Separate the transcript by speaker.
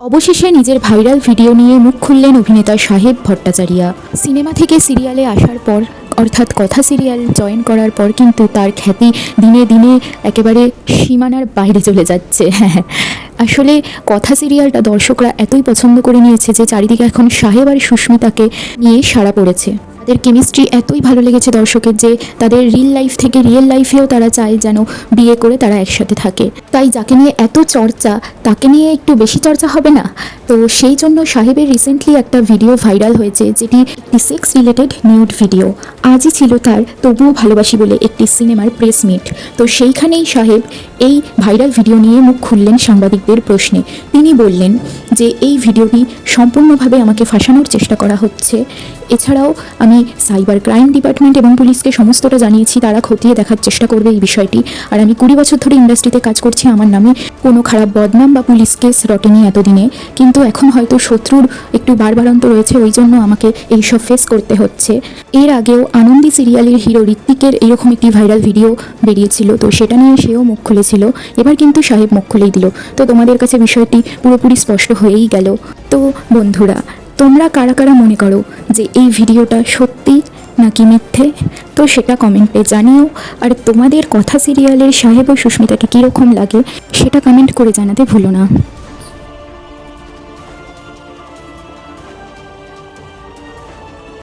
Speaker 1: অবশেষে নিজের viral video নিয়ে মুখ খুললেন অভিনেতা সাহেব ভট্টাচারিয়া। সিনেমা থেকে সিরিয়ালে আসার পর অর্থাৎ কথা সিরিয়াল জয়েন করার পর কিন্তু তার খ্যাতি দিনে দিনে একেবারে সীমানার বাইরে চলে যাচ্ছে। আসলে কথা সিরিয়ালটা দর্শকরা এতই পছন্দ করে নিয়েছে যে চারিদিকে এখন সাহেব আর সুস্মিতাকে নিয়ে সাড়া পড়েছে। তাদের কেমিস্ট্রি এতই ভালো লেগেছে দর্শকের যে তাদের রিল লাইফ থেকে রিয়েল লাইফেও তারা চায় যেন বিয়ে করে তারা একসাথে থাকে। তাই যাকে নিয়ে এত চর্চা তাকে নিয়ে একটু বেশি চর্চা হবে না? তো সেই জন্য সাহেবের রিসেন্টলি একটা ভিডিও ভাইরাল হয়েছে, যেটি একটি সেক্স রিলেটেড নিউড ভিডিও। আজই ছিল তার তবুও ভালোবাসি বলে একটি সিনেমার প্রেস মিট। তো সেইখানেই সাহেব এই ভাইরাল ভিডিও নিয়ে মুখ খুললেন সাংবাদিকদের প্রশ্নে। তিনি বললেন যে এই ভিডিওটি সম্পূর্ণভাবে আমাকে ফাঁসানোর চেষ্টা করা হচ্ছে। এছাড়াও আমি সাইবার ক্রাইম ডিপার্টমেন্ট এবং পুলিশকে সমস্তটা জানিয়েছি, তারা খতিয়ে দেখার চেষ্টা করবে এই বিষয়টি। আর আমি 20 বছর ধরে ইন্ডাস্ট্রিতে কাজ করছি, আমার নামে কোনো খারাপ বদনাম বা পুলিশ কেস রটেনি এতদিনে, কিন্তু এখন হয়তো শত্রুর একটু বাড়বাড়ন্ত রয়েছে, ওই জন্য আমাকে এইসব ফেস করতে হচ্ছে। এর আগেও আনন্দী সিরিয়ালের হিরো ঋত্বিকের এরকম একটি ভাইরাল ভিডিও বেরিয়েছিল, তো সেটা নিয়ে সেও মুখ খুলেছিল। এবার কিন্তু সাহেব মুখ খুলেই দিল। তো তোমাদের কাছে বিষয়টি পুরোপুরি স্পষ্ট হয়েই গেল। তো বন্ধুরা, তোমরা কারা কারা মনে করো যে এই ভিডিওটা সত্যি নাকি মিথ্যে? তো সেটা কমেন্টে জানিও। আর তোমাদের কথা সিরিয়ালের সাহেব ও সুস্মিতাকে কীরকম লাগে সেটা কমেন্ট করে জানাতে ভুলো না।